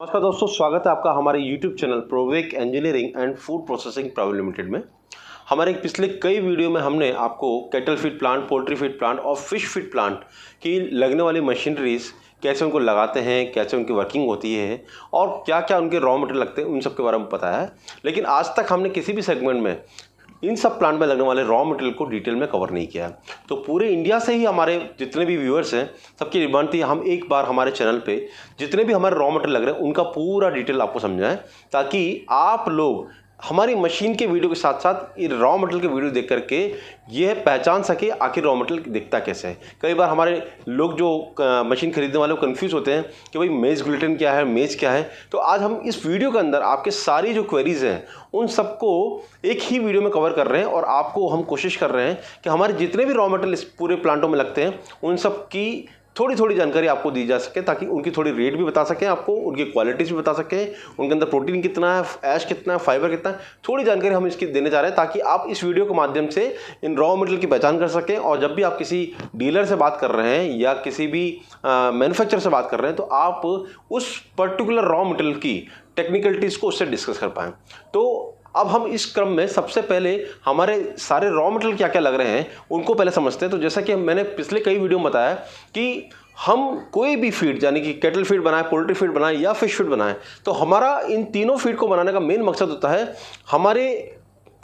नमस्कार दोस्तों, स्वागत है आपका हमारे YouTube channel Provec engineering and food processing private limited में। हमारे पिछले कई वीडियो में हमने आपको cattle feed plant, poultry feed plant और फिश फीड प्लांट की लगने वाली मशीनरीज कैसे उनको लगाते हैं, कैसे उनकी वर्किंग होती है और क्या क्या उनके रॉ मटेरियल लगते हैं, उन सब के बारे में पता है। लेकिन आज तक हमने किसी भी सेगमेंट में इन सब प्लांट में लगने वाले रॉ मटेरियल को डिटेल में कवर नहीं किया। तो पूरे इंडिया से ही हमारे जितने भी व्यूअर्स हैं सबकी डिमांड थी हम एक बार हमारे चैनल पे जितने भी हमारे रॉ मटेरियल लग रहे हैं उनका पूरा डिटेल आपको समझाएं, ताकि आप लोग हमारी मशीन के वीडियो के साथ साथ ये रॉ मटेरियल के वीडियो देख करके ये पहचान सके आखिर रॉ मटेरियल दिखता कैसे है। कई बार हमारे लोग जो मशीन खरीदने वाले वो कंफ्यूज होते हैं कि भाई मेज ग्लूटेन क्या है, मेज क्या है। तो आज हम इस वीडियो के अंदर आपके सारी जो क्वेरीज हैं उन सबको एक ही वीडियो में कवर कर रहे हैं और आपको हम कोशिश कर रहे हैं कि हमारे जितने भी रॉ मटेरियल इस पूरे प्लांटों में लगते हैं उन सब की थोड़ी थोड़ी जानकारी आपको दी जा सके, ताकि उनकी थोड़ी रेट भी बता सकें, आपको उनकी क्वालिटीज़ भी बता सकें, उनके अंदर प्रोटीन कितना है, ऐश कितना है, फाइबर कितना है, थोड़ी जानकारी हम इसकी देने जा रहे हैं ताकि आप इस वीडियो के माध्यम से इन रॉ मटेरियल की पहचान कर सकें। और जब भी आप किसी डीलर से बात कर रहे हैं या किसी भी मैन्युफैक्चरर से बात कर रहे हैं तो आप उस पर्टिकुलर रॉ मटेरियल की टेक्निकलिटीज़ को उससे डिस्कस कर पाएँ। तो अब हम इस क्रम में सबसे पहले हमारे सारे रॉ मटेरियल क्या क्या लग रहे हैं उनको पहले समझते हैं। तो जैसा कि मैंने पिछले कई वीडियो में बताया कि हम कोई भी फीड यानी कि कैटल फीड बनाए, पोल्ट्री फीड बनाए या फिश फीड बनाए, तो हमारा इन तीनों फीड को बनाने का मेन मकसद होता है हमारे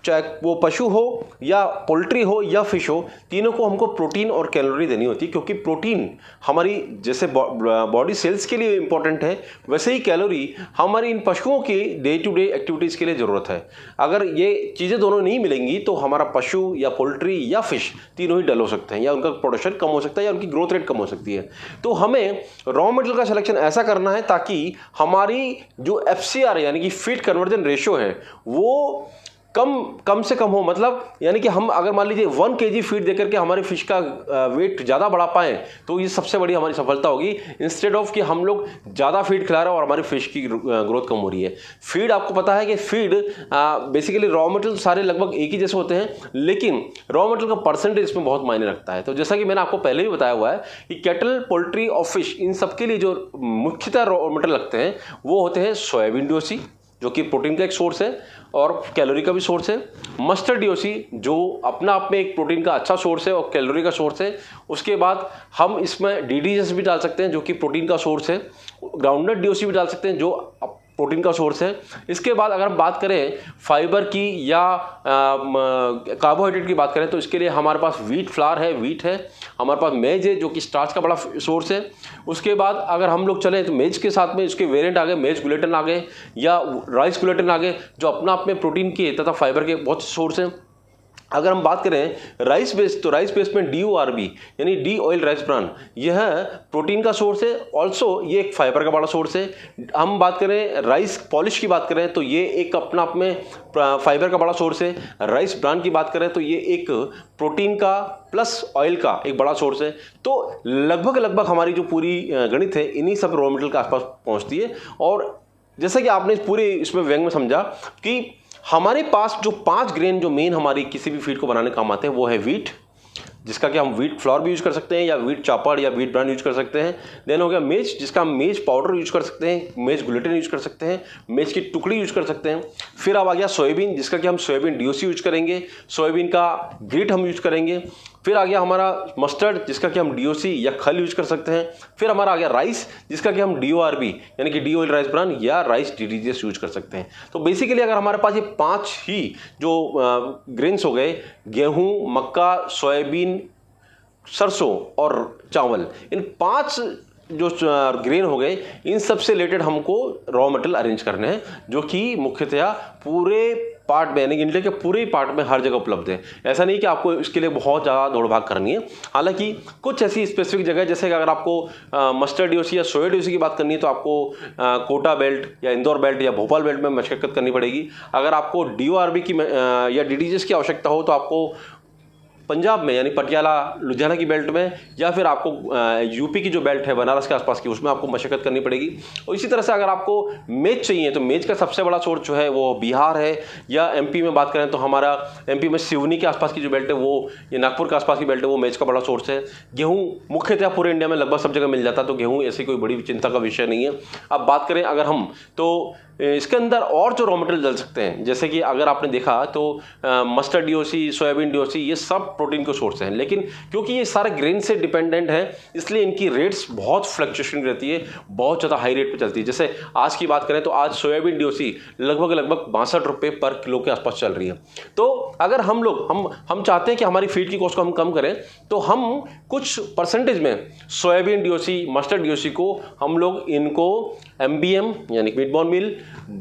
चाहे वो पशु हो या पोल्ट्री हो या फिश हो, तीनों को हमको प्रोटीन और कैलोरी देनी होती है। क्योंकि प्रोटीन हमारी जैसे बॉडी सेल्स के लिए इंपॉर्टेंट है, वैसे ही कैलोरी हमारी इन पशुओं की डे टू डे एक्टिविटीज़ के लिए ज़रूरत है। अगर ये चीज़ें दोनों नहीं मिलेंगी तो हमारा पशु या पोल्ट्री या फिश तीनों ही डल हो सकते हैं, या उनका प्रोडक्शन कम हो सकता है, या उनकी ग्रोथ रेट कम हो सकती है। तो हमें रॉ मटेरियल का सिलेक्शन ऐसा करना है ताकि हमारी जो FCR यानी कि फीड कन्वर्जन रेशियो है वो कम से कम हो। मतलब यानी कि हम अगर मान लीजिए 1 kg फीड देकर के हमारे फिश का वेट ज़्यादा बढ़ा पाएँ तो ये सबसे बड़ी हमारी सफलता होगी, इंस्टेड ऑफ कि हम लोग ज़्यादा फीड खिला रहे हैं और हमारी फिश की ग्रोथ कम हो रही है। फीड आपको पता है कि फीड बेसिकली रॉ मटेरियल सारे लगभग एक ही जैसे होते हैं, लेकिन रॉ मटेरियल का परसेंटेज इसमें बहुत मायने रखता है। तो जैसा कि मैंने आपको पहले भी बताया हुआ है कि कैटल, पोल्ट्री और फिश इन सबके लिए जो मुख्यतः रॉ मटेरियल लगते हैं वो होते हैं सोयाबीन डीओसी जो कि प्रोटीन का एक सोर्स है और कैलोरी का भी सोर्स है, मस्टर्ड डीओसी जो अपना आप में एक प्रोटीन का अच्छा सोर्स है और कैलोरी का सोर्स है। उसके बाद हम इसमें DDGS भी डाल सकते हैं जो कि प्रोटीन का सोर्स है, ग्राउंडनट डीओसी भी डाल सकते हैं जो प्रोटीन का सोर्स है। इसके बाद अगर हम बात करें फाइबर की या कार्बोहाइड्रेट की बात करें तो इसके लिए हमारे पास व्हीट फ्लावर है, व्हीट है, हमारे पास मेज है जो कि स्टार्च का बड़ा सोर्स है। उसके बाद अगर हम लोग चलें तो मेज के साथ में इसके वेरिएंट आ गए, मेज ग्लूटेन आ गए या राइस ग्लूटेन आ गए जो अपना आप में प्रोटीन के तथा फाइबर के बहुत सोर्स हैं। अगर हम बात करें राइस बेस तो राइस बेस में DORB यानी डी ऑयल राइस ब्रान यह प्रोटीन का सोर्स है, ऑल्सो ये एक फाइबर का बड़ा सोर्स है। हम बात करें राइस पॉलिश की बात करें तो ये एक अपना आप में फाइबर का बड़ा सोर्स है। राइस ब्रान की बात करें तो ये एक प्रोटीन का प्लस ऑयल का एक बड़ा सोर्स है। तो लगभग हमारी जो पूरी गणित है इन्हीं सब रॉ मटेरियल के आसपास पहुँचती है। और जैसा कि आपने पूरे इसमें व्यंग में समझा कि हमारे पास जो 5 ग्रेन जो मेन हमारी किसी भी फीड को बनाने काम आते हैं वो है व्हीट, जिसका कि हम व्हीट फ्लोर भी यूज कर सकते हैं या व्हीट चापड़ या व्हीट ब्रांड यूज कर सकते हैं। देन हो गया मेज, जिसका हम मेज पाउडर यूज कर सकते हैं, मेज ग्लूटेन यूज कर सकते हैं, मेज की टुकड़ी यूज कर सकते हैं। फिर अब आ गया सोयाबीन, जिसका कि हम सोयाबीन डीओसी यूज करेंगे, सोयाबीन का ग्रिट हम यूज करेंगे। फिर आ गया हमारा मस्टर्ड, जिसका कि हम डीओसी या खल यूज कर सकते हैं। फिर हमारा आ गया राइस, जिसका कि हम DORB यानी कि डी ऑयल राइस ब्रान या राइस DDGS यूज कर सकते हैं। तो बेसिकली अगर हमारे पास ये 5 ही जो ग्रेन्स हो गए, गेहूं, मक्का, सोयाबीन, सरसों और चावल, इन 5 जो ग्रेन हो गए इन सब से रिलेटेड हमको रॉ मटेरियल अरेंज करने हैं जो कि मुख्यतया पूरे पार्ट में यानी इंडिया के पूरे पार्ट में हर जगह उपलब्ध है। ऐसा नहीं कि आपको इसके लिए बहुत ज़्यादा दौड़ भाग करनी है। हालांकि कुछ ऐसी स्पेसिफिक जगह जैसे कि अगर आपको मस्टर्ड डीओसी या सोया डीओसी की बात करनी है तो आपको कोटा बेल्ट या इंदौर बेल्ट या भोपाल बेल्ट में मशक्कत करनी पड़ेगी। अगर आपको DORB की या DDGS की आवश्यकता हो तो आपको पंजाब में यानी पटियाला लुधियाना की बेल्ट में, या फिर आपको यूपी की जो बेल्ट है बनारस के आसपास की, उसमें आपको मशक्कत करनी पड़ेगी। और इसी तरह से अगर आपको मेज चाहिए तो मेज का सबसे बड़ा सोर्स जो है वो बिहार है, या एमपी में बात करें तो हमारा एमपी में सिवनी के आसपास की जो बेल्ट है वो, या नागपुर के आसपास की बेल्ट है वो मेज का बड़ा सोर्स है। गेहूँ मुख्यतः पूरे इंडिया में लगभग सब जगह मिल जाता है, तो गेहूँ ऐसी कोई बड़ी चिंता का विषय नहीं है। अब बात करें अगर हम, तो इसके अंदर और जो रॉ मटेरियल डल सकते हैं, जैसे कि अगर आपने देखा तो मस्टर्ड डीओसी, सोयाबीन डीओसी, ये सब प्रोटीन के सोर्स हैं, लेकिन क्योंकि ये सारे ग्रेन से डिपेंडेंट हैं इसलिए इनकी रेट्स बहुत फ्लक्चुएशन रहती है, बहुत ज़्यादा हाई रेट पे चलती है। जैसे आज की बात करें तो आज सोयाबीन डीओसी लगभग 62 रुपये पर किलो के आसपास चल रही है। तो अगर हम लोग हम चाहते हैं कि हमारी फीड की कॉस्ट को हम कम करें, तो हम कुछ परसेंटेज में सोयाबीन डीओसी, मस्टर्ड डीओसी को हम लोग इनको MBM यानी मीट बॉन मील,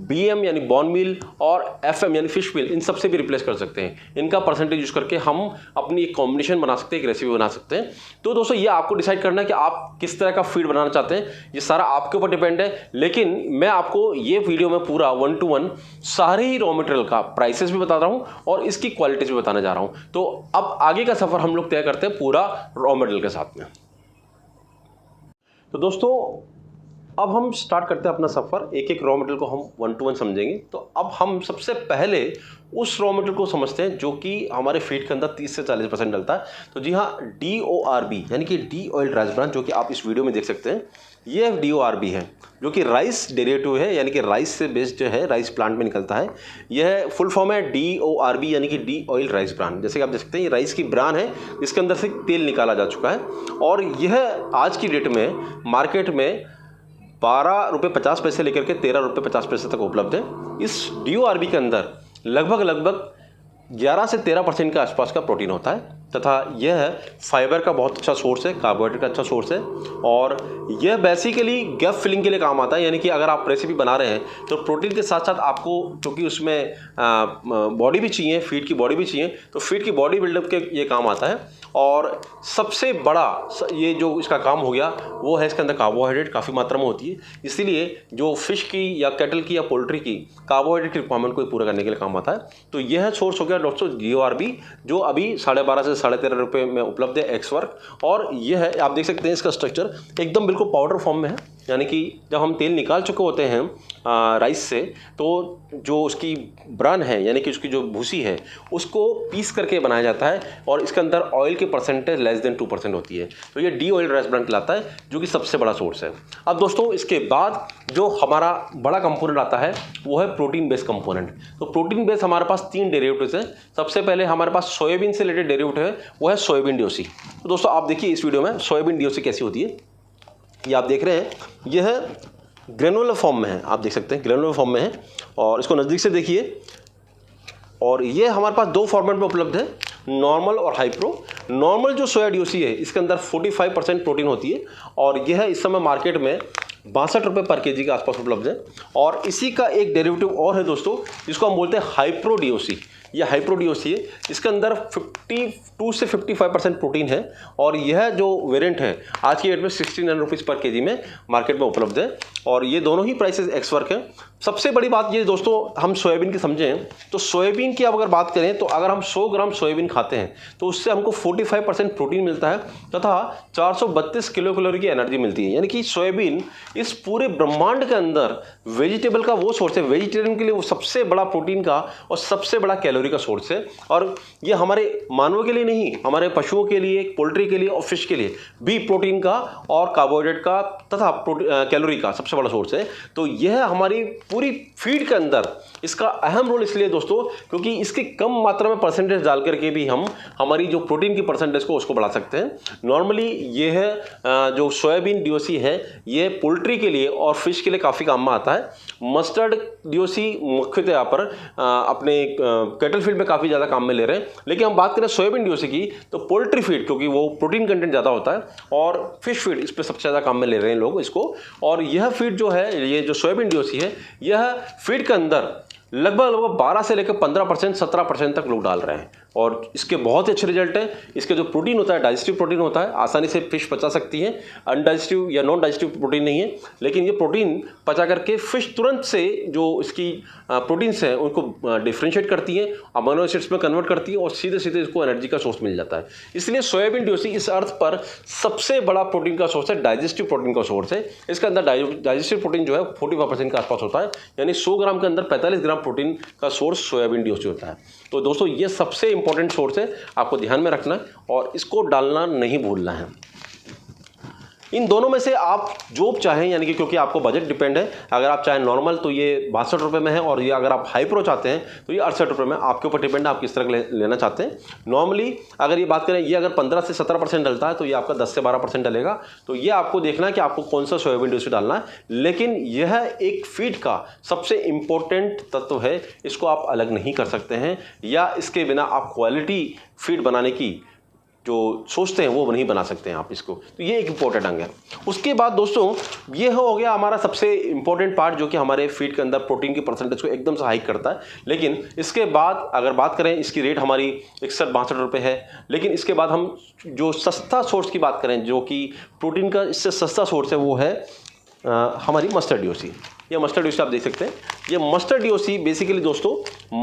BM यानी बॉन मील, और FM यानी फिश मील, इन सब से भी रिप्लेस कर सकते हैं। इनका परसेंटेज यूज करके हम अपनी एक कॉम्बिनेशन बना सकते हैं, एक रेसिपी बना सकते हैं। तो दोस्तों ये आपको डिसाइड करना है कि आप किस तरह का फीड बनाना चाहते हैं, ये सारा आपके ऊपर डिपेंड है। लेकिन मैं आपको ये वीडियो में पूरा 1 to 1 सारे ही रॉ मटेरियल का प्राइसेस भी बता रहा हूँ और इसकी क्वालिटीज भी बताने जा रहा हूँ। तो अब आगे का सफर हम लोग तय करते हैं पूरा रॉ मटेरियल के साथ में। तो दोस्तों अब हम स्टार्ट करते हैं अपना सफ़र, एक एक रॉ मटेरियल को हम 1 to 1 समझेंगे। तो अब हम सबसे पहले उस रॉ मटेरियल को समझते हैं जो कि हमारे फीड के अंदर 30 से 40% डलता है। तो जी हाँ, DORB यानी कि डी ऑयल राइस ब्रान, जो कि आप इस वीडियो में देख सकते हैं, ये DORB है जो कि राइस डेरिवेटिव है, यानी कि राइस से बेस्ड जो है, राइस प्लांट में निकलता है। यह फुल फॉर्म है DORB यानी कि डी ऑयल राइस ब्रान। जैसे कि आप देख सकते हैं ये राइस की ब्रान है, इसके अंदर से तेल निकाला जा चुका है, और यह आज की डेट में मार्केट में 12 रुपये 50 पैसे लेकर के 13 रुपये 50 पैसे तक उपलब्ध है। इस DORB के अंदर लगभग 11 से 13% के आसपास का प्रोटीन होता है, तथा यह फाइबर का बहुत अच्छा सोर्स है, कार्बोहाइड्रेट का अच्छा सोर्स है, और यह बेसिकली गैप फिलिंग के लिए काम आता है। यानी कि अगर आप रेसिपी बना रहे हैं तो प्रोटीन के साथ साथ आपको, क्योंकि उसमें बॉडी भी चाहिए, फीड की बॉडी भी चाहिए, तो फीड की बॉडी बिल्डअप के ये काम आता है। और सबसे बड़ा ये जो इसका काम हो गया वो है, इसके अंदर कार्बोहाइड्रेट काफ़ी मात्रा में होती है, इसीलिए जो फिश की या कैटल की या पोल्ट्री की कार्बोहाइड्रेट की रिक्वायरमेंट को पूरा करने के लिए काम आता है। तो यह सोर्स हो गया दोस्तों DORB, जो अभी 12.5 से 13.5 रुपये में उपलब्ध है एक्स वर्क। और यह है, आप देख सकते हैं इसका स्ट्रक्चर एकदम बिल्कुल पाउडर फॉर्म में है, यानी कि जब हम तेल निकाल चुके होते हैं राइस से, तो जो उसकी ब्रान है यानी कि उसकी जो भूसी है उसको पीस करके बनाया जाता है, और इसके अंदर ऑयल की परसेंटेज लेस देन 2% होती है। तो ये डी ऑयल राइस ब्रान कहलाता है, जो कि सबसे बड़ा सोर्स है। अब दोस्तों इसके बाद जो हमारा बड़ा कंपोनेंट आता है वो है प्रोटीन बेस्ड कंपोनेंट। तो प्रोटीन बेस्ड हमारे पास 3 डेरिवेटिव्स हैं। सबसे पहले हमारे पास सोयाबीन से रिलेटेड डेरिवेटिव है, वो है सोयाबीन डीओसी। तो दोस्तों आप देखिए इस वीडियो में सोयाबीन डीओसी कैसी होती है, ये आप देख रहे हैं, यह ग्रेनुलर फॉर्म में है, आप देख सकते हैं ग्रेनुलर फॉर्म में है, और इसको नज़दीक से देखिए। और ये हमारे पास 2 फॉर्मेट में उपलब्ध है, नॉर्मल और हाइप्रो। नॉर्मल जो सोया डीओसी है इसके अंदर 45% प्रोटीन होती है, और यह इस समय मार्केट में 62 रुपये पर केजी के आसपास उपलब्ध है। और इसी का एक डेरिवेटिव और है दोस्तों, जिसको हम बोलते हैं हाइप्रो डीओसी। यह हाइप्रो डीओसी है, इसके अंदर 52 से 55% प्रोटीन है, और यह जो वेरिएंट है आज की डेट में 69 रुपीज़ पर केजी में मार्केट में उपलब्ध है, और ये दोनों ही प्राइसेस एक्स वर्क हैं। सबसे बड़ी बात ये दोस्तों, हम सोयाबीन की समझें तो सोयाबीन की अब अगर बात करें तो अगर हम 100 ग्राम सोयाबीन खाते हैं तो उससे हमको 45% प्रोटीन मिलता है, तथा 432 किलो कैलोरी की एनर्जी मिलती है। यानी कि सोयाबीन इस पूरे ब्रह्मांड के अंदर वेजिटेबल का वो सोर्स है, वेजिटेरियन के लिए वो सबसे बड़ा प्रोटीन का और सबसे बड़ा कैलोरी का सोर्स है। और ये हमारे मानवों के लिए नहीं, हमारे पशुओं के लिए, पोल्ट्री के लिए और फिश के लिए भी प्रोटीन का और कार्बोहाइड्रेट का तथा कैलोरी का सबसे बड़ा सोर्स है। तो यह हमारी पूरी फीड के अंदर इसका अहम रोल इसलिए दोस्तों, क्योंकि इसके कम मात्रा में परसेंटेज डाल करके भी हम हमारी जो प्रोटीन की परसेंटेज को उसको बढ़ा सकते हैं। नॉर्मली ये है जो सोयाबीन डीओसी है, ये पोल्ट्री के लिए और फिश के लिए काफ़ी काम में आता है। मस्टर्ड डीओसी मुख्यतः यहाँ पर अपने कैटल फीड में काफ़ी ज़्यादा काम में ले रहे हैं। लेकिन हम बात करें सोयाबीन डीओसी की तो पोल्ट्री फीड, क्योंकि वो प्रोटीन कंटेंट ज़्यादा होता है, और फिश फीड इस पर सबसे ज़्यादा काम में ले रहे हैं लोग इसको। और यह फीड जो है, ये जो सोयाबीन डीओसी है, यह फीड के अंदर लगभग 12 से लेकर 15%, 17% तक लोग डाल रहे हैं। और इसके बहुत ही अच्छे रिजल्ट हैं। इसके जो प्रोटीन होता है, डाइजेस्टिव प्रोटीन होता है, आसानी से फिश पचा सकती है। अनडाइजेस्टिव या नॉन डाइजेस्टिव प्रोटीन नहीं है, लेकिन ये प्रोटीन पचा करके फिश तुरंत से जो इसकी प्रोटीन्स हैं उनको डिफ्रेंशिएट करती है, अमीनो एसिड्स में कन्वर्ट करती है और सीधे सीधे इसको एनर्जी का सोर्स मिल जाता है। इसलिए सोयाबीन डीओसी इस अर्थ पर सबसे बड़ा प्रोटीन का सोर्स है, डाइजेस्टिव प्रोटीन का सोर्स है। इसके अंदर डाइजेस्टिव प्रोटीन जो है 45% के आसपास होता है, यानी 100 ग्राम के अंदर 45 ग्राम प्रोटीन का सोर्स सोयाबीन डीओसी होता है। तो दोस्तों ये सबसे इंपॉर्टेंट सोर्स है, आपको ध्यान में रखना है और इसको डालना नहीं भूलना है। इन दोनों में से आप जो चाहें, यानी कि क्योंकि आपको बजट डिपेंड है, अगर आप चाहें नॉर्मल तो ये 62 रुपये में है, और ये अगर आप हाई प्रो चाहते हैं तो ये 68 रुपये में, आपके ऊपर डिपेंड है आप किस तरह लेना चाहते हैं। नॉर्मली अगर ये बात करें, ये अगर 15 से 17% डलता है तो ये आपका 10 से 12% डलेगा। तो ये आपको देखना है कि आपको कौन सा सोयाबीन डीओसी डालना है, लेकिन यह एक फीड का सबसे इंपॉर्टेंट तत्व है, इसको आप अलग नहीं कर सकते हैं, या इसके बिना आप क्वालिटी फीड बनाने की जो सोचते हैं वो नहीं बना सकते हैं आप इसको। तो ये एक इंपॉर्टेंट अंग है। उसके बाद दोस्तों ये हो गया हमारा सबसे इंपॉर्टेंट पार्ट, जो कि हमारे फीड के अंदर प्रोटीन की परसेंटेज को एकदम से हाइक करता है। लेकिन इसके बाद अगर बात करें, इसकी रेट हमारी 61-62 रुपये है। लेकिन इसके बाद हम जो सस्ता सोर्स की बात करें, जो कि प्रोटीन का इससे सस्ता सोर्स है, वो है हमारी मस्टर्ड डीओसी। ये मस्टर्ड डीओसी आप देख सकते हैं। ये मस्टर्ड डीओसी बेसिकली दोस्तों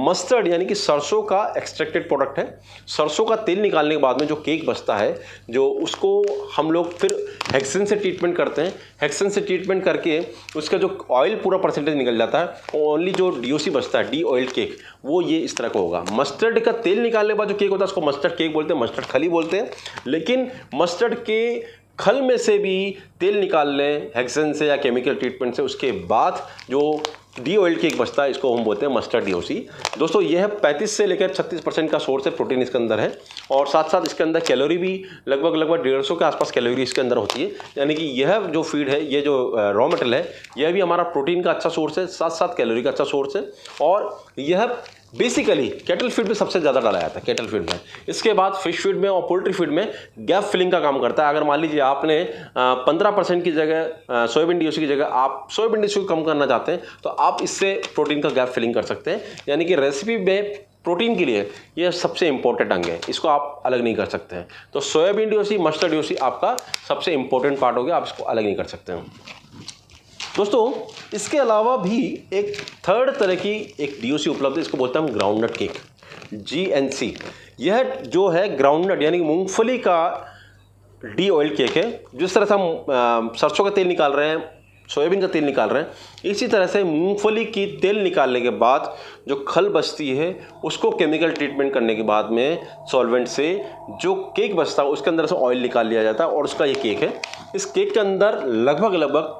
मस्टर्ड यानी कि सरसों का एक्सट्रैक्टेड प्रोडक्ट है। सरसों का तेल निकालने के बाद में जो केक बचता है, जो उसको हम लोग फिर हेक्सेन से ट्रीटमेंट करते हैं। हेक्सेन से ट्रीटमेंट करके उसका जो ऑयल पूरा परसेंटेज निकल जाता है, ओनली जो डीओसी बचता है, डी ऑयल्ड केक, वो ये इस तरह का होगा। मस्टर्ड का तेल निकालने के बाद जो केक होता है उसको मस्टर्ड केक बोलते हैं, मस्टर्ड खली बोलते हैं। लेकिन मस्टर्ड के खल में से भी तेल निकाल लें हेक्सेन से या केमिकल ट्रीटमेंट से, उसके बाद जो डी ऑयल केक बचता है, इसको हम बोलते हैं मस्टर्ड डीओसी। दोस्तों यह 35 से लेकर 36% का सोर्स है, प्रोटीन इसके अंदर है। और साथ साथ इसके अंदर कैलोरी भी लगभग 150 के आसपास कैलोरी इसके अंदर होती है। यानी कि यह जो फीड है, ये जो रॉ मटेरियल है, यह भी हमारा प्रोटीन का अच्छा सोर्स है, साथ साथ कैलोरी का अच्छा सोर्स है। और यह बेसिकली कैटल फीड में सबसे ज़्यादा डाला जाता है, कैटल फीड में। इसके बाद फिश फीड में और पोल्ट्री फीड में गैप फिलिंग का काम करता है। अगर मान लीजिए आपने 15% की जगह सोयाबीन डीओसी की जगह आप सोयाबीन डीओसी को कम करना चाहते हैं, तो आप इससे प्रोटीन का गैप फिलिंग कर सकते हैं। यानी कि रेसिपी में प्रोटीन के लिए यह सबसे इंपॉर्टेंट अंग है, इसको आप अलग नहीं कर सकते हैं। तो सोयाबीन डीओसी, मस्टर्ड डीओसी आपका सबसे इंपॉर्टेंट पार्ट हो गया, आप इसको अलग नहीं कर सकते हैं। दोस्तों इसके अलावा भी एक थर्ड तरह की एक डीओसी उपलब्ध है, इसको बोलते हैं हम ग्राउंडनट केक, GNC। यह जो है ग्राउंडनट यानी मूंगफली का डी ऑयल केक है। जिस तरह से हम सरसों का तेल निकाल रहे हैं, सोयाबीन का तेल निकाल रहे हैं, इसी तरह से मूंगफली की तेल निकालने के बाद जो खल बचती है, उसको केमिकल ट्रीटमेंट करने के बाद में सॉल्वेंट से जो केक बचता है उसके अंदर से ऑयल निकाल लिया जाता है, और उसका ये केक है। इस केक के अंदर लगभग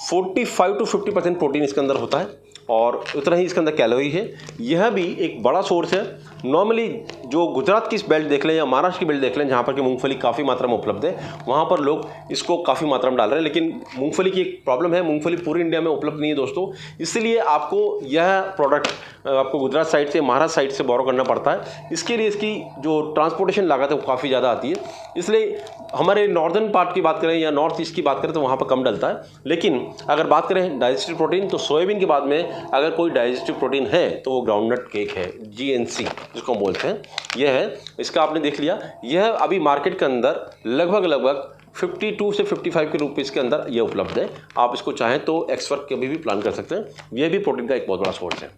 45 to 50% प्रोटीन इसके अंदर होता है, और उतना ही इसके अंदर कैलोरी है। यह भी एक बड़ा सोर्स है। नॉर्मली जो गुजरात की बेल्ट देख लें या महाराष्ट्र की बेल्ट देख लें, जहाँ पर कि मूंगफली काफ़ी मात्रा में उपलब्ध है, वहाँ पर लोग इसको काफ़ी मात्रा में डाल रहे हैं। लेकिन मूंगफली की एक प्रॉब्लम है, मूंगफली पूरी इंडिया में उपलब्ध नहीं है दोस्तों। इसलिए आपको यह प्रोडक्ट आपको गुजरात साइड से, महाराष्ट्र साइड से बोरो करना पड़ता है। इसके लिए इसकी जो ट्रांसपोर्टेशन लागत है वो काफ़ी ज़्यादा आती है। इसलिए हमारे नॉर्दर्न पार्ट की बात करें या नॉर्थ ईस्ट की बात करें तो वहाँ पर कम डलता है। लेकिन अगर बात करें डाइजेस्टिव प्रोटीन, तो सोयाबीन के बाद में अगर कोई डाइजेस्टिव प्रोटीन है तो वो ग्राउंडनट केक है, GNC जिसको हम बोलते हैं। यह है, इसका आपने देख लिया। यह अभी मार्केट के अंदर लगभग 52 से 55 के रुपीज़ के अंदर यह उपलब्ध है। आप इसको चाहें तो एक्सवर्क कभी भी प्लान कर सकते हैं। यह भी प्रोटीन का एक बहुत बड़ा सोर्स है।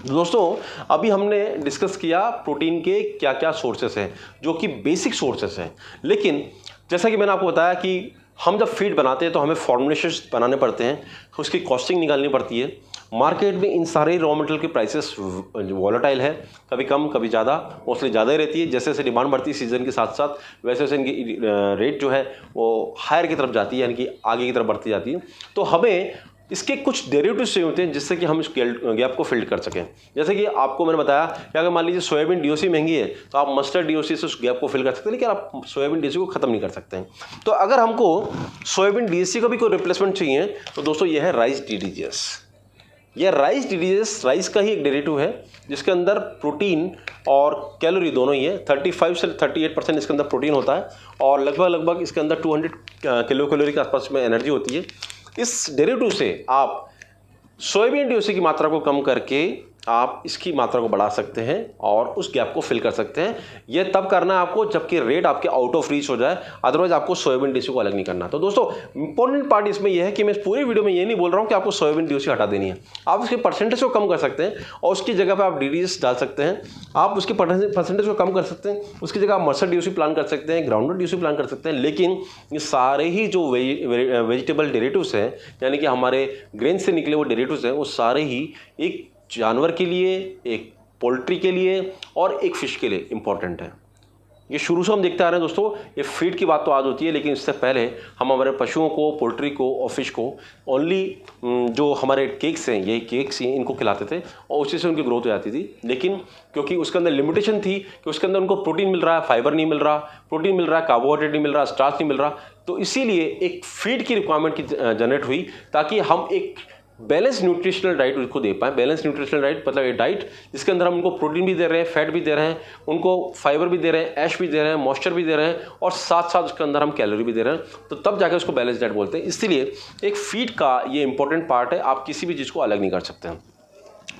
दोस्तों अभी हमने डिस्कस किया प्रोटीन के क्या क्या सोर्सेस हैं, जो कि बेसिक सोर्सेस हैं। लेकिन जैसा कि मैंने आपको बताया कि हम जब फीड बनाते हैं तो हमें फॉर्मुलेशंस बनाने पड़ते हैं, उसकी कॉस्टिंग निकालनी पड़ती है। मार्केट में इन सारे रॉ मटेरियल के प्राइसेस वॉलेटाइल है, कभी कम कभी ज़्यादा, मोस्टली ज़्यादा ही रहती है। जैसे जैसे डिमांड बढ़ती है सीज़न के साथ साथ, वैसे वैसे इनकी रेट जो है वो हायर की तरफ जाती है, यानी कि आगे की तरफ बढ़ती जाती है। तो हमें इसके कुछ डेरिवेटिव्स चाहिए होते हैं जिससे कि हम इस गैप को फिल कर सकें। जैसे कि आपको मैंने बताया कि अगर मान लीजिए सोयाबीन डीओसी महंगी है तो आप मस्टर्ड डीओसी से उस गैप को फिल कर सकते हैं, लेकिन आप सोयाबीन डीओसी को ख़त्म नहीं कर सकते हैं। तो अगर हमको सोयाबीन डीओसी का भी कोई रिप्लेसमेंट चाहिए तो दोस्तों यह है राइस DDGS। यह राइस DDGS राइस का ही एक डेरिवेटिव है, जिसके अंदर प्रोटीन और कैलोरी दोनों ही है। 35 से 38% इसके अंदर प्रोटीन होता है, और लगभग इसके अंदर 200 किलो कैलोरी के आसपास में एनर्जी होती है। इस डेरिवेटिव से आप सोयाबीन डीओसी की मात्रा को कम करके आप इसकी मात्रा को बढ़ा सकते हैं और उस गैप को फिल कर सकते हैं। ये तब करना है आपको जबकि रेट आपके आउट ऑफ रीच हो जाए, अदरवाइज आपको सोयाबीन डीसी को अलग नहीं करना। तो दोस्तों इंपॉर्टेंट पार्ट इसमें यह है कि मैं इस पूरी वीडियो में ये नहीं बोल रहा हूँ कि आपको सोयाबीन डीसी हटा देनी है। आप उसके परसेंटेज को कम कर सकते हैं और उसकी जगह पर आप डीडीएस डाल सकते हैं। आप उसके परसेंटेज को कम कर सकते हैं, उसकी जगह आप मस्टर्ड डीओसी प्लान कर सकते हैं, ग्राउंडनट डीओसी प्लान कर सकते हैं। लेकिन ये सारे ही जो वेजिटेबल डेरिवेटिव्स हैं, यानी कि हमारे ग्रेन से निकले वो डेरिवेटिव्स हैं, वो सारे ही एक जानवर के लिए, एक पोल्ट्री के लिए और एक फिश के लिए इंपॉर्टेंट है। ये शुरू से हम देखते आ रहे हैं दोस्तों। ये फीड की बात तो आज होती है, लेकिन इससे पहले हम हमारे पशुओं को, पोल्ट्री को और फिश को ओनली जो हमारे केक्स हैं, यही केक्स ही इनको खिलाते थे और उसी से उनकी ग्रोथ हो जाती थी। लेकिन क्योंकि उसके अंदर लिमिटेशन थी कि उसके अंदर उनको प्रोटीन मिल रहा है, फाइबर नहीं मिल रहा, प्रोटीन मिल रहा है, कार्बोहाइड्रेट नहीं मिल रहा, स्टार्च नहीं मिल रहा, तो इसीलिए एक फीड की रिक्वायरमेंट की जनरेट हुई ताकि हम एक बैलेंस न्यूट्रिशनल डाइट उसको दे पाएँ। बैलेंस न्यूट्रिशनल डाइट मतलब ये डाइट जिसके अंदर हम उनको प्रोटीन भी दे रहे हैं, फैट भी दे रहे हैं, उनको फाइबर भी दे रहे हैं, ऐश भी दे रहे हैं, मॉइस्चर भी दे रहे हैं और साथ साथ उसके अंदर हम कैलोरी भी दे रहे हैं, तो तब जाकर उसको बैलेंस डाइट बोलते हैं। इसलिए एक फीड का ये इंपॉर्टेंट पार्ट है, आप किसी भी चीज़ को अलग नहीं कर सकते हैं।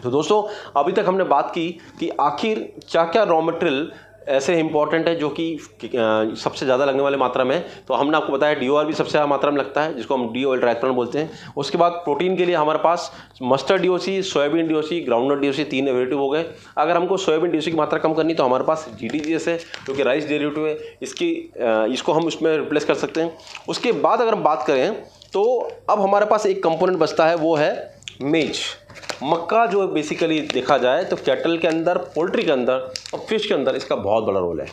तो दोस्तों अभी तक हमने बात की कि आखिर क्या क्या रॉ मटेरियल ऐसे इंपॉर्टेंट है जो कि सबसे ज़्यादा लगने वाले मात्रा में। तो हमने आपको बताया DOR भी सबसे ज़्यादा मात्रा में लगता है, जिसको हम DOL ट्राइथ्रॉन बोलते हैं। उसके बाद प्रोटीन के लिए हमारे पास mustard DOC, soybean DOC, groundnut DOC, 3 derivative हो गए। अगर हमको सोयाबीन DOC की मात्रा कम करनी तो हमारे पास GDGS है जो कि राइस डेरिवेटिव है, इसको हम उसमें रिप्लेस कर सकते हैं। उसके बाद अगर हम बात करें तो अब हमारे पास एक कंपोनेंट बचता है, वो है मेज, मक्का। जो बेसिकली देखा जाए तो कैटल के अंदर, पोल्ट्री के अंदर और फिश के अंदर इसका बहुत बड़ा रोल है।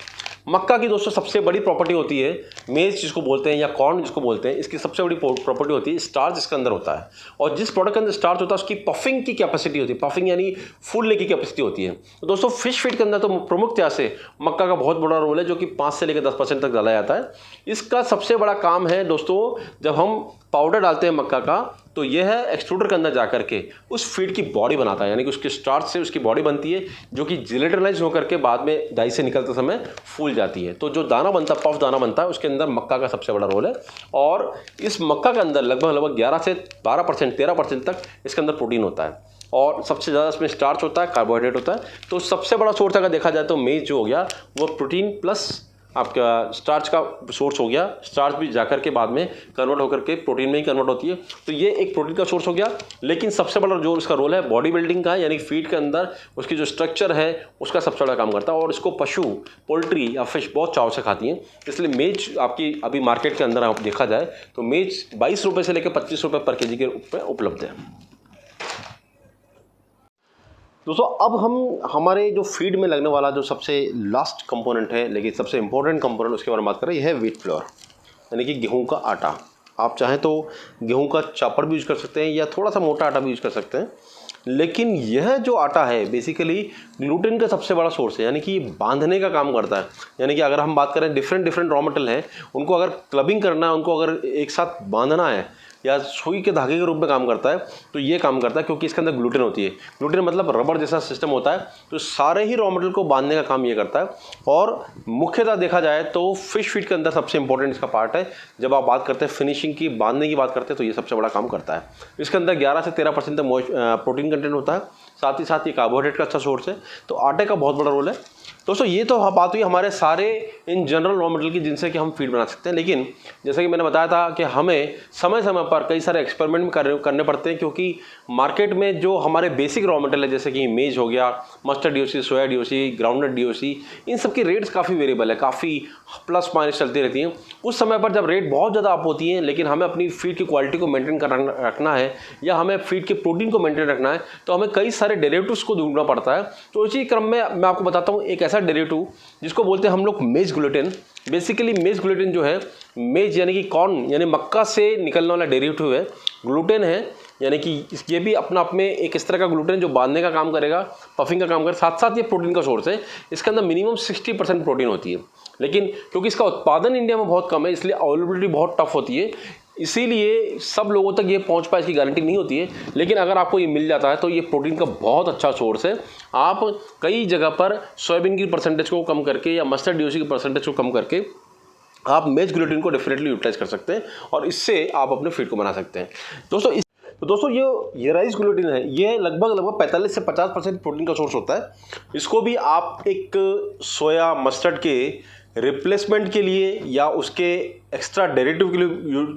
मक्का की दोस्तों सबसे बड़ी प्रॉपर्टी होती है मेज जिसको बोलते हैं या कॉर्न जिसको बोलते हैं, इसकी सबसे बड़ी प्रॉपर्टी होती है स्टार्च इसके अंदर होता है। और जिस प्रोडक्ट के अंदर स्टार्च होता है उसकी पफिंग की कैपेसिटी होती है, पफिंग यानी फूलने की कैपेसिटी होती है। तो दोस्तों फिश फीड के अंदर तो प्रमुखतया से मक्का का बहुत बड़ा रोल है, जो कि 5 से लेकर 10% तक डाला जाता है। इसका सबसे बड़ा काम है दोस्तों, जब हम पाउडर डालते हैं मक्का का तो यह है एक्सट्रूडर के अंदर जाकर के उस फीड की बॉडी बनाता है, यानी कि उसके स्टार्च से उसकी बॉडी बनती है जो कि जिलेटिनाइज होकर के बाद में डाई से निकलते समय फूल जाती है। तो जो दाना बनता है, पफ दाना बनता है, उसके अंदर मक्का का सबसे बड़ा रोल है। और इस मक्का के अंदर लगभग 11 से 12%, 13% तक इसके अंदर प्रोटीन होता है और सबसे ज़्यादा इसमें स्टार्च होता है, कार्बोहाइड्रेट होता है। तो सबसे बड़ा सोर्स अगर देखा जाए तो मेज जो हो गया वो प्रोटीन प्लस आपका स्टार्च का सोर्स हो गया। स्टार्च भी जाकर के बाद में कन्वर्ट होकर के प्रोटीन में ही कन्वर्ट होती है, तो ये एक प्रोटीन का सोर्स हो गया। लेकिन सबसे बड़ा जो इसका रोल है बॉडी बिल्डिंग का, यानी फीड के अंदर उसकी जो स्ट्रक्चर है उसका सबसे बड़ा काम करता है। और इसको पशु, पोल्ट्री या फिश बहुत चाव से खाती हैं। इसलिए मेज आपकी अभी मार्केट के अंदर आप देखा जाए तो मेज 22 रुपये से लेकर 25 रुपये पर केजी के रूप में उपलब्ध है। दोस्तों अब हम हमारे जो फीड में लगने वाला जो सबसे लास्ट कंपोनेंट है, लेकिन सबसे इंपॉर्टेंट कंपोनेंट, उसके बारे में बात करें, यह है व्हीट फ्लोर, यानी कि गेहूं का आटा। आप चाहें तो गेहूं का चापर भी यूज़ कर सकते हैं या थोड़ा सा मोटा आटा भी यूज़ कर सकते हैं। लेकिन यह जो आटा है बेसिकली ग्लूटेन का सबसे बड़ा सोर्स है, यानी कि ये बांधने का काम करता है। यानी कि अगर हम बात करें डिफरेंट रॉ मटेरियल हैं, उनको अगर क्लबिंग करना है, उनको अगर एक साथ बांधना है या सुई के धागे के रूप में काम करता है, तो ये काम करता है क्योंकि इसके अंदर ग्लूटेन होती है। ग्लूटेन मतलब रबर जैसा सिस्टम होता है, तो सारे ही रॉ मटेरियल को बांधने का काम ये करता है। और मुख्यतः देखा जाए तो फिश फीड के अंदर सबसे इंपॉर्टेंट इसका पार्ट है। जब आप बात करते हैं फिनिशिंग की, बांधने की बात करते हैं, तो ये सबसे बड़ा काम करता है। इसके अंदर 11 से 13% तक प्रोटीन कंटेंट होता है, साथ ही साथ ये कार्बोहाइड्रेट का अच्छा सोर्स है। तो आटे का बहुत बड़ा रोल है। दोस्तों ये तो बात हुई हमारे सारे इन जनरल रॉ मटेरियल की जिनसे कि हम फीड बना सकते हैं। लेकिन जैसे कि मैंने बताया था कि हमें समय समय पर कई सारे एक्सपेरिमेंट करने पड़ते हैं, क्योंकि मार्केट में जो हमारे बेसिक रॉ मटेरियल है, जैसे कि मेज हो गया, मस्टर्ड DOC, सोया DOC, ग्राउंडनट DOC, इन सब की रेट्स काफ़ी वेरिएबल है, काफ़ी प्लस माइनस चलती रहती हैं। उस समय पर जब रेट बहुत ज़्यादा अप होती हैं, लेकिन हमें अपनी फीड की क्वालिटी को मेंटेन रखना है या हमें फीड के प्रोटीन को मेंटेन रखना है, तो हमें कई सारे डेरिवेटिव्स को ढूंढना पड़ता है। तो इसी क्रम में मैं आपको बताता हूँ एक ऐसा डेरिवेटिव जिसको बोलते हैं हम लोग मेज ग्लूटेन। बेसिकली मेज ग्लूटेन जो है, मेज यानी कि कॉर्न यानी मक्का से निकलने वाला डेरिवेटिव है, ग्लूटेन है, यानी कि ये भी अपना आप में एक इस तरह का ग्लूटेन जो बांधने का काम करेगा, पफिंग का काम करेगा, साथ साथ ये प्रोटीन का सोर्स है। इसके अंदर मिनिमम 60% प्रोटीन होती है, लेकिन क्योंकि इसका उत्पादन इंडिया में बहुत कम है, इसलिए अवेलेबिलिटी बहुत टफ होती है, इसीलिए सब लोगों तक ये पहुंच पाए इसकी गारंटी नहीं होती है। लेकिन अगर आपको ये मिल जाता है तो ये प्रोटीन का बहुत अच्छा सोर्स है। आप कई जगह पर सोयाबीन की परसेंटेज को कम करके या मस्टर्ड DOC की परसेंटेज को कम करके आप मेज ग्लूटेन को डेफिनेटली यूटिलाइज कर सकते हैं और इससे आप अपने फीड को बना सकते हैं। दोस्तों तो दोस्तों ये राइस ग्लूटेन है, ये लगभग 45 से 50% प्रोटीन का सोर्स होता है। इसको भी आप एक सोया मस्टर्ड के रिप्लेसमेंट के लिए या उसके एक्स्ट्रा डेरिवेटिव के लिए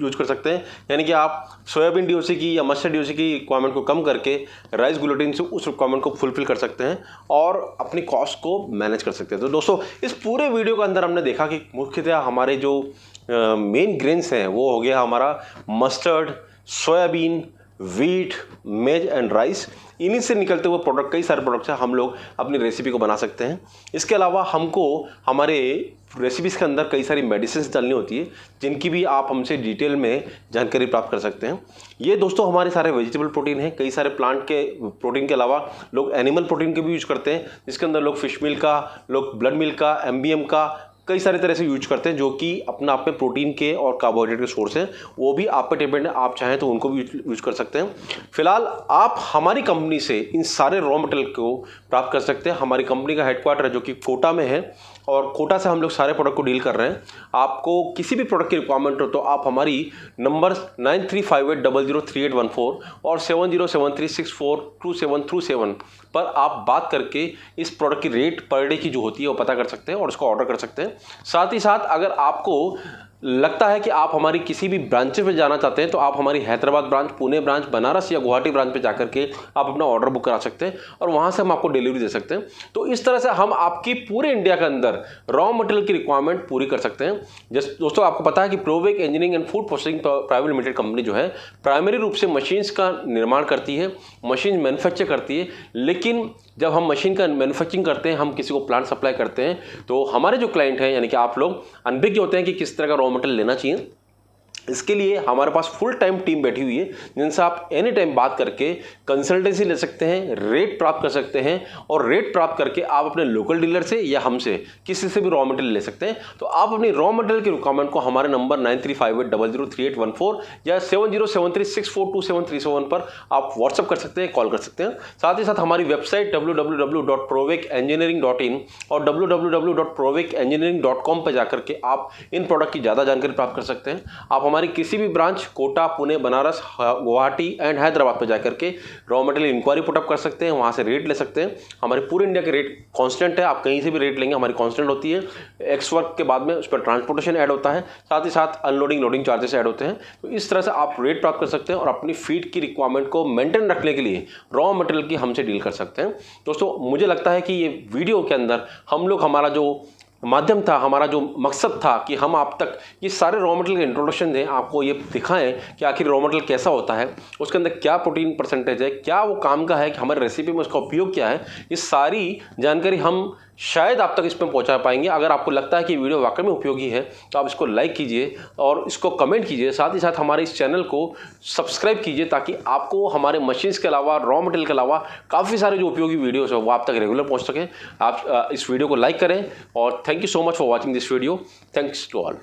यूज कर सकते हैं। यानी कि आप सोयाबीन डीओसी की या मस्टर्ड डीओसी की रिक्वायरमेंट को कम करके राइस ग्लूटेन से उस रिक्वायरमेंट को फुलफिल कर सकते हैं और अपनी कॉस्ट को मैनेज कर सकते हैं। तो दोस्तों इस पूरे वीडियो के अंदर हमने देखा कि मुख्यतः हमारे जो मेन ग्रेन्स हैं वो हो गया हमारा मस्टर्ड, सोयाबीन, वीट, मेज एंड राइस। इन्हीं से निकलते हुए प्रोडक्ट, कई सारे प्रोडक्ट्स हैं, हम लोग अपनी रेसिपी को बना सकते हैं। इसके अलावा हमको हमारे रेसिपीज़ के अंदर कई सारी मेडिसिन डालनी होती है, जिनकी भी आप हमसे डिटेल में जानकारी प्राप्त कर सकते हैं। ये दोस्तों हमारे सारे वेजिटेबल प्रोटीन हैं। कई सारे प्लांट के प्रोटीन के अलावा लोग एनिमल प्रोटीन के भी यूज करते हैं, जिसके अंदर लोग फिश मिल्क का, लोग ब्लड मिल्क का, MBM का, कई सारे तरह से यूज करते हैं, जो कि अपना आप में प्रोटीन के और कार्बोहाइड्रेट के सोर्स हैं। वो भी आप पे डिपेंड है, आप चाहें तो उनको भी यूज कर सकते हैं। फिलहाल आप हमारी कंपनी से इन सारे रॉ मटेरियल को प्राप्त कर सकते हैं। हमारी कंपनी का हेडक्वार्टर है जो कि कोटा में है और कोटा से हम लोग सारे प्रोडक्ट को डील कर रहे हैं। आपको किसी भी प्रोडक्ट की रिक्वायरमेंट हो तो आप हमारी नंबर 9358003814 और 7073642727 पर आप बात करके इस प्रोडक्ट की रेट पर डे की जो होती है वो पता कर सकते हैं और उसको ऑर्डर कर सकते हैं। साथ ही साथ अगर आपको लगता है कि आप हमारी किसी भी ब्रांचेस में जाना चाहते हैं तो आप हमारी हैदराबाद ब्रांच, पुणे ब्रांच, बनारस या गुवाहाटी ब्रांच पे जाकर के आप अपना ऑर्डर बुक करा सकते हैं और वहाँ से हम आपको डिलीवरी दे सकते हैं। तो इस तरह से हम आपकी पूरे इंडिया के अंदर रॉ मटेरियल की रिक्वायरमेंट पूरी कर सकते हैं। जैसे दोस्तों आपको पता है कि Provec engineering and food processing private limited company जो है प्राइमरी रूप से मशीन्स का निर्माण करती है, मशीन मैन्युफैक्चर करती है। लेकिन जब हम मशीन का मैन्युफैक्चरिंग करते हैं, हम किसी को प्लांट सप्लाई करते हैं, तो हमारे जो क्लाइंट हैं यानी कि आप लोग अनभिज्ञ होते हैं कि किस तरह का रॉ मटेरियल लेना चाहिए। इसके लिए हमारे पास फुल टाइम टीम बैठी हुई है, जिनसे आप एनी टाइम बात करके कंसल्टेंसी ले सकते हैं, रेट प्राप्त कर सकते हैं और रेट प्राप्त करके आप अपने लोकल डीलर से या हमसे किसी से भी रॉ मटेरियल ले सकते हैं। तो आप अपनी रॉ मटेरियल की रिक्वायरमेंट को हमारे नंबर 9358003814 या 7073642737 पर आप व्हाट्सअप कर सकते हैं, कॉल कर सकते हैं। साथ ही साथ हमारी वेबसाइट www.provekengineering.in और www.provekengineering.com पर जाकर के आप इन प्रोडक्ट की ज़्यादा जानकारी प्राप्त कर सकते हैं। आप हमारी किसी भी ब्रांच कोटा, पुणे, बनारस, गुवाहाटी एंड हैदराबाद पर जाकर के रॉ मटेरियल इंक्वायरी पुटअप कर सकते हैं, वहाँ से रेट ले सकते हैं। हमारे पूरे इंडिया के रेट कांस्टेंट है, आप कहीं से भी रेट लेंगे हमारी कांस्टेंट होती है। एक्स वर्क के बाद में उस पर ट्रांसपोर्टेशन ऐड होता है, साथ ही साथ अनलोडिंग लोडिंग चार्जेस ऐड होते हैं। तो इस तरह से आप रेट प्राप्त कर सकते हैं और अपनी फीड की रिक्वायरमेंट को मेंटेन रखने के लिए रॉ मटेरियल की हमसे डील कर सकते हैं। दोस्तों मुझे लगता है कि ये वीडियो के अंदर हम लोग, हमारा जो माध्यम था, हमारा जो मकसद था कि हम आप तक ये सारे रॉ मटेरियल के इंट्रोडक्शन दें, आपको ये दिखाएं कि आखिर रॉ मटेरियल कैसा होता है, उसके अंदर क्या प्रोटीन परसेंटेज है, क्या वो काम का है, कि हमारी रेसिपी में उसका उपयोग क्या है। ये सारी जानकारी हम शायद आप तक इसमें पहुंचा पाएंगे। अगर आपको लगता है कि वीडियो वाकई में उपयोगी है तो आप इसको लाइक कीजिए और इसको कमेंट कीजिए। साथ ही साथ हमारे इस चैनल को सब्सक्राइब कीजिए ताकि आपको हमारे मशीन्स के अलावा, रॉ मटेरियल के अलावा काफ़ी सारे जो उपयोगी वीडियोस है वो आप तक रेगुलर पहुंच सकें। आप इस वीडियो को लाइक करें और thank you so much for watching this video. Thanks to all.